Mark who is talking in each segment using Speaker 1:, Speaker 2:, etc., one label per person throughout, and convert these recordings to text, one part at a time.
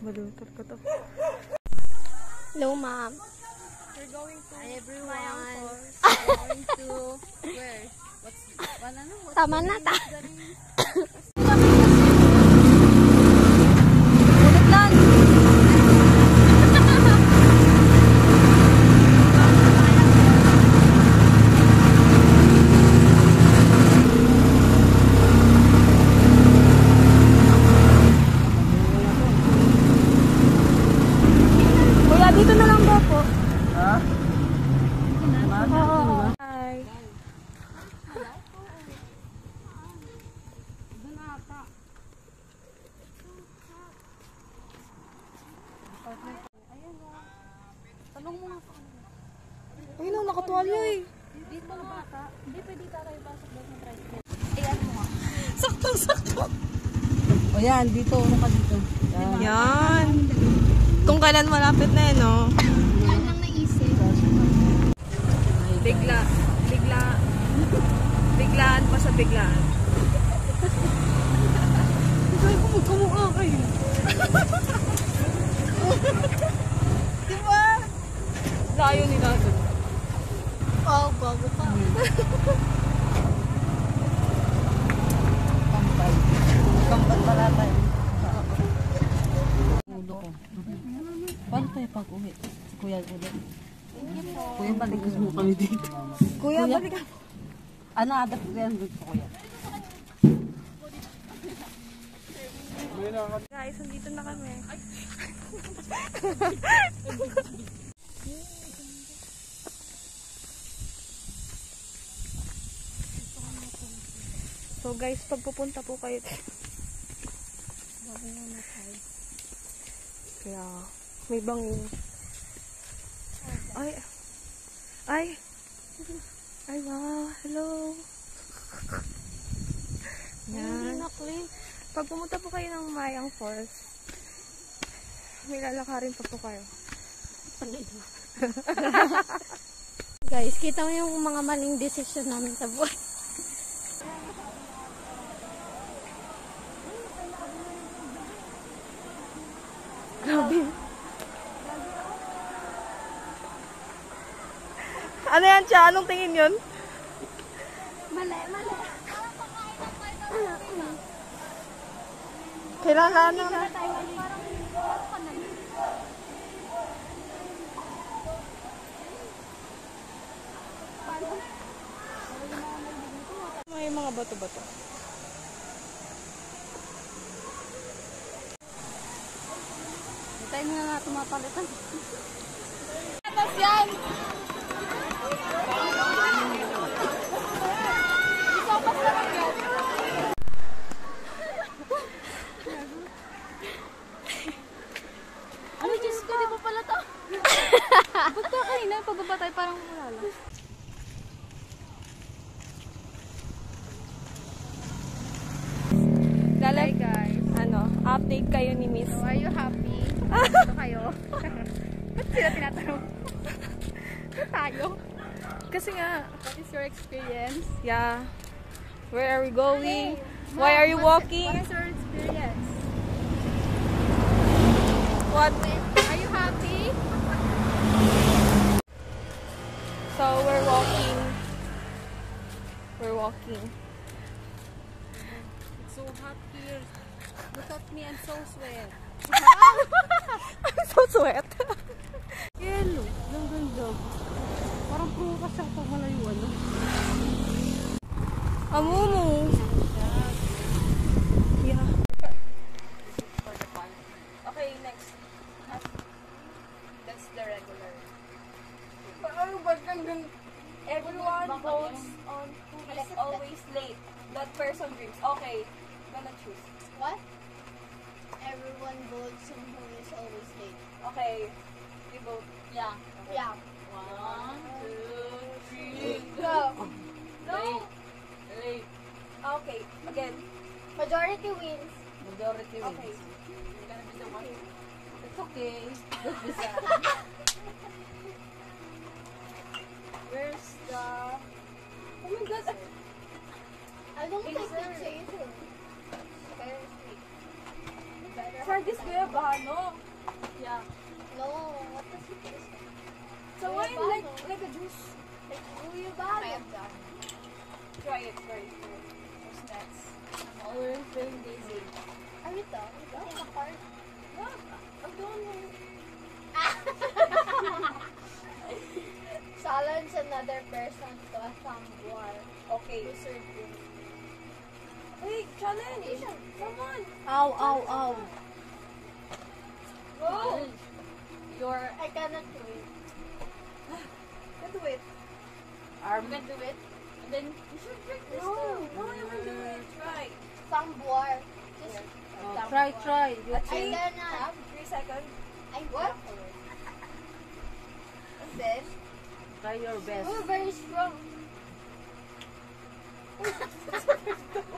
Speaker 1: Balutar ko to.
Speaker 2: Hello, ma'am.
Speaker 1: We're going to...
Speaker 3: Hi, everyone. We're going to... Where? What's...
Speaker 2: Tama na ta.
Speaker 1: Ulit lang! Kuya, dito na lang ba po?
Speaker 4: Ha?
Speaker 1: Hi.
Speaker 3: Tanong mo nga pa.
Speaker 1: Ayun na, nakatuwalyo eh.
Speaker 3: Dito na bata. Hindi pwede tayo pasok doon ng tricycle. Ayan mo nga.
Speaker 1: Saktong-sakto.
Speaker 4: O yan, dito. Ano ka dito? Yan.
Speaker 1: Yan. Kung kailan malapit na eh, no?
Speaker 2: Yan lang naisip.
Speaker 1: Biglaan pa sa biglaan. Sabi ko, magkamukha kayo. Diba? Layo nila doon.
Speaker 2: Oh, bago pa.
Speaker 4: Kampay. Kampay pala tayo. Ulo ko. Paano tayo pag-uwi? Si Kuya ulit. Kuya, balikas mo kami dito.
Speaker 1: Kuya, balik ka.
Speaker 4: Ano, adapt ko yan dito, Kuya.
Speaker 1: Guys, nandito na kami. So guys, pag pupunta po kayo kaya may bangin. Ay, ay, ay, wow, hello. Yan. Pag pumunta po kayo ng Mayang Falls, may lalakarin pa po kayo.
Speaker 2: Guys, kita mo yung mga maling decision namin sa buhay.
Speaker 1: Grabe. Ano yan siya? Anong tingin yun?
Speaker 2: Mali.
Speaker 1: Kailangan na. May mga bato-bato.
Speaker 3: Tayo nga nga tumapalitan.
Speaker 1: Tapos yan!
Speaker 3: Ano, Diyos ko, di pa pala to? Ba't ka kanina? Pababa tayo parang wala lang.
Speaker 1: Hi guys. Update kayo ni Miss.
Speaker 3: So, are you happy? Ito kayo. Ba't sila tinatanong? Ba't tayo?
Speaker 1: Kasi nga,
Speaker 3: What is your experience?
Speaker 1: yeah. Where are we going? Why are you walking?
Speaker 3: What is your experience?
Speaker 1: What?
Speaker 3: Are you happy?
Speaker 1: So, we're walking. We're walking.
Speaker 3: It's so hot here. Look at me, I'm so sweat.
Speaker 1: I'm so sweat.
Speaker 3: Yellow. Ang ganda. Parang prutas siya pag malayuan. No?
Speaker 1: Amumu. Yeah. Okay, next.
Speaker 3: That's the regular.
Speaker 1: Ano ba kang everyone goes on who is always late. That person drinks. Okay, gonna choose.
Speaker 2: What? Everyone votes on who is always late.
Speaker 1: Okay, we vote.
Speaker 3: Yeah.
Speaker 2: Yeah.
Speaker 3: 1, 2, 3.
Speaker 1: Go. No.
Speaker 3: Late.
Speaker 1: Okay, again.
Speaker 2: Majority wins.
Speaker 4: Majority wins.
Speaker 1: Okay.
Speaker 3: You're gonna be the one.
Speaker 4: It's okay. Don't be sad.
Speaker 1: Where's the... Oh my God.
Speaker 2: I don't think it's safe.
Speaker 1: Better try this guava, no?
Speaker 3: Yeah.
Speaker 2: No, what is it?
Speaker 1: So why like a juice?
Speaker 2: Like guava.
Speaker 1: Try it, try it. What's next?
Speaker 3: I'm always feeling dizzy.
Speaker 2: Are you done? Eating a part?
Speaker 1: What? I'm done.
Speaker 2: Challenge another person to a thumb war.
Speaker 1: Okay.
Speaker 2: To serve you.
Speaker 1: Hey, challenge! Come on!
Speaker 4: Ow, ow, ow.
Speaker 1: Go!
Speaker 2: I cannot do it.
Speaker 1: Can do it.
Speaker 4: Arm.
Speaker 3: You can do it. And then you should drink this
Speaker 1: No,
Speaker 3: too.
Speaker 1: no, you can do it. Try.
Speaker 2: Thumb war. Just
Speaker 4: Oh, try, try. You
Speaker 1: I
Speaker 4: try.
Speaker 2: cannot.
Speaker 1: 3 seconds.
Speaker 2: I what?
Speaker 1: And then,
Speaker 4: Try your best.
Speaker 2: Oh, very strong.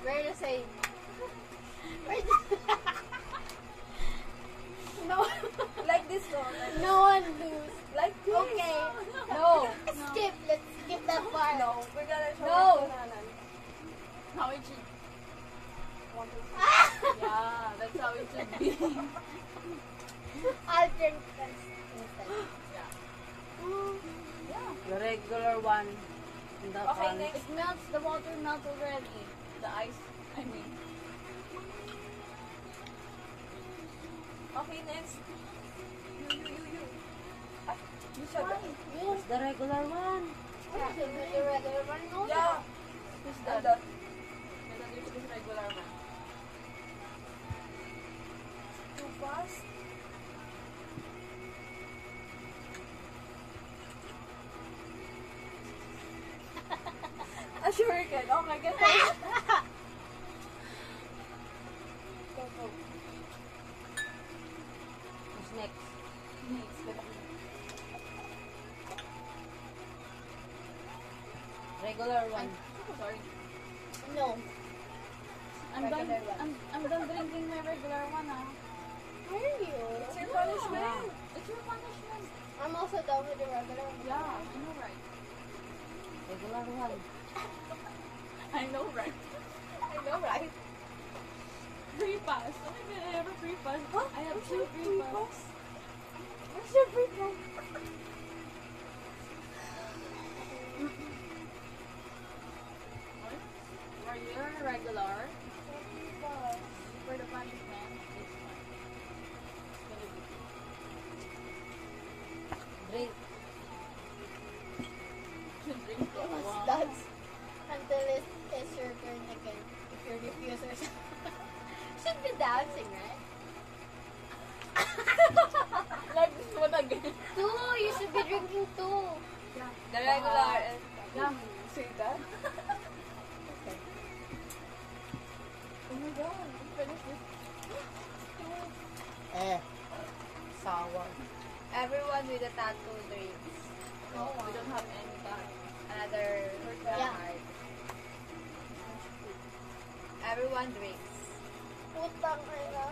Speaker 2: Very the same. No,
Speaker 1: like this one.
Speaker 2: no one lose.
Speaker 1: Like this.
Speaker 2: Okay.
Speaker 1: No.
Speaker 2: Skip. Let's skip that part.
Speaker 1: No, we're gonna show
Speaker 2: No.
Speaker 1: it to Nanan.
Speaker 3: How it should.
Speaker 1: One, two,
Speaker 3: Yeah, that's how it should be.
Speaker 2: I'll drink this instead.
Speaker 4: The regular one. And that
Speaker 1: Okay,
Speaker 4: one.
Speaker 1: next.
Speaker 3: It melts, the water melts already. The ice, I mean.
Speaker 1: Okay, next. You. Ah, you shut up.
Speaker 4: It's the regular one.
Speaker 2: Yeah. So do you regular one? No.
Speaker 1: Yeah.
Speaker 3: Who's
Speaker 1: I'm
Speaker 3: that?
Speaker 1: done.
Speaker 3: And then there's this regular one.
Speaker 1: Too fast. A shuriken. Okay, get it. Go, go.
Speaker 4: Who's next?
Speaker 3: Next, get up.
Speaker 4: Regular one.
Speaker 3: Sorry.
Speaker 2: No.
Speaker 3: I'm done,
Speaker 1: Regular one.
Speaker 3: I'm done drinking my regular one, ah.
Speaker 2: Are you?
Speaker 1: It's your punishment.
Speaker 3: It's your punishment.
Speaker 2: I'm also done with the regular one.
Speaker 3: Yeah, I know, right?
Speaker 4: Regular one.
Speaker 3: I know, right?
Speaker 1: I know, right?
Speaker 3: Free pass. Oh my god, I have a free pass.
Speaker 1: Huh?
Speaker 3: I have
Speaker 1: What's
Speaker 3: 2
Speaker 1: your
Speaker 3: free
Speaker 1: free
Speaker 3: pass.
Speaker 1: pass? What's your free pass?
Speaker 3: Are you a regular? For the punishment, it's fine. It's gonna be
Speaker 4: Drink.
Speaker 3: to drink
Speaker 2: You
Speaker 3: it.
Speaker 2: must
Speaker 3: Wow.
Speaker 2: dance until it's your turn again. If you refuse or something. Should be dancing, right?
Speaker 3: Like this one again.
Speaker 2: Two! You should be drinking two.
Speaker 1: The regular and...
Speaker 3: Yeah.
Speaker 1: Say that? Oh my god.
Speaker 3: Finish this.
Speaker 4: Sour.
Speaker 1: Everyone with a tattoo drinks.
Speaker 3: No, we don't have any time.
Speaker 1: Another
Speaker 2: Yeah.
Speaker 1: card. Everyone drinks.
Speaker 2: Putang ina.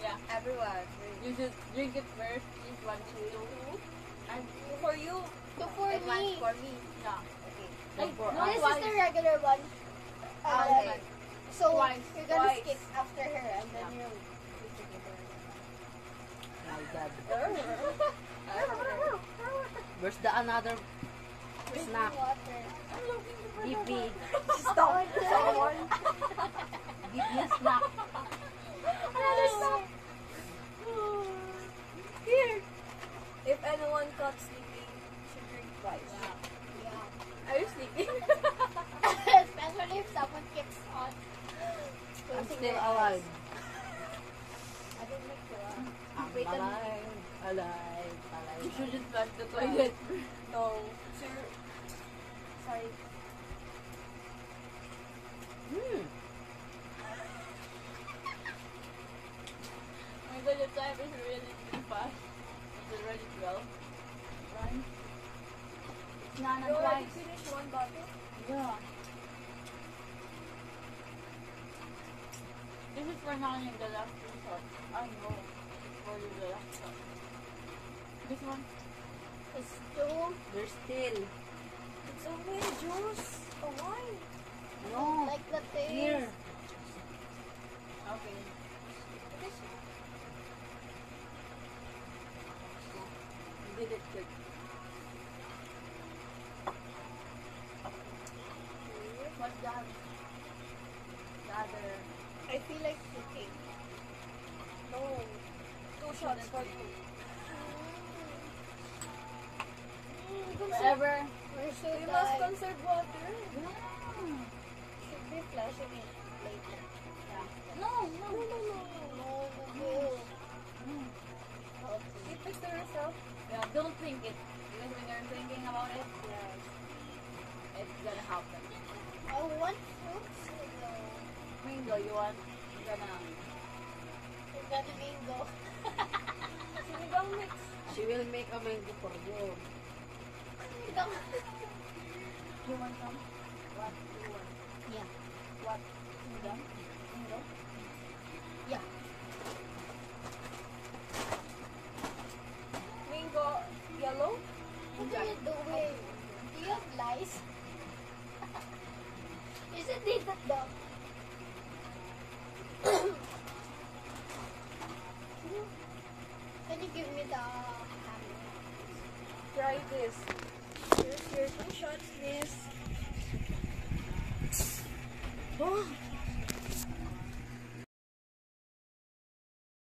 Speaker 3: Yeah.
Speaker 1: Everyone drinks.
Speaker 3: You should drink it first. Each one, two. And
Speaker 1: For you.
Speaker 2: Two for
Speaker 1: And one
Speaker 2: me.
Speaker 1: for me.
Speaker 3: yeah.
Speaker 1: Okay.
Speaker 3: Like,
Speaker 4: for
Speaker 3: no,
Speaker 2: This is
Speaker 3: twice.
Speaker 2: the regular one.
Speaker 1: Okay.
Speaker 2: So
Speaker 3: Twice.
Speaker 2: you're gonna
Speaker 1: Twice.
Speaker 2: skip after her and then
Speaker 3: Yeah.
Speaker 2: you'll
Speaker 4: My God.
Speaker 1: Uh,
Speaker 4: Where's the another snack?
Speaker 2: water.
Speaker 4: Give me.
Speaker 1: Stop. Someone.
Speaker 4: Give me a snack.
Speaker 1: Another stop. Here. If anyone caught sleeping, should drink twice.
Speaker 2: Yeah.
Speaker 1: Are you sleeping?
Speaker 2: Especially if someone keeps on
Speaker 4: I'm
Speaker 2: closing
Speaker 4: still
Speaker 2: their eyes.
Speaker 4: alive.
Speaker 2: I didn't make you
Speaker 4: I'm
Speaker 1: Wait a minute.
Speaker 4: alive. Alive.
Speaker 3: You
Speaker 4: Alive.
Speaker 3: shouldn't flush the toilet.
Speaker 1: No. Sir. Sorry.
Speaker 4: Hmm.
Speaker 3: Oh my god, the time is really fast. It's already 12. Run. It's not
Speaker 1: You already
Speaker 3: twice.
Speaker 1: finished one bottle?
Speaker 3: Yeah. This is for Nani, the last resort. I know. It's for you, the last shot. This one?
Speaker 2: It's two.
Speaker 4: There's still.
Speaker 1: It's only a juice. A wine.
Speaker 4: No.
Speaker 2: Like the taste.
Speaker 4: Here.
Speaker 3: Okay. The other.
Speaker 2: I feel like cooking.
Speaker 1: No. 2 shots for 2.
Speaker 3: Whatever.
Speaker 2: Where should
Speaker 1: You must
Speaker 2: I?
Speaker 1: conserve water.
Speaker 2: Should be flushing it later.
Speaker 3: No.
Speaker 2: No.
Speaker 1: You fix it yourself.
Speaker 3: Yeah, don't think it. Because when you're thinking about it, it's gonna happen.
Speaker 2: I want fruits though.
Speaker 3: Mingo, you want? You're gonna.
Speaker 2: We're gonna mango.
Speaker 1: Sinigang mix.
Speaker 4: She will make a mango for you.
Speaker 2: Sinigang.
Speaker 1: You want some? What? You want?
Speaker 2: Yeah.
Speaker 1: What? Sinigang? Mango?
Speaker 2: Yeah.
Speaker 1: Mango yellow?
Speaker 2: What are you doing? Do you have lice? Isn't it that dog? Can you give me the hammer?
Speaker 1: Try this. Here's your 2 shots, miss. Oh,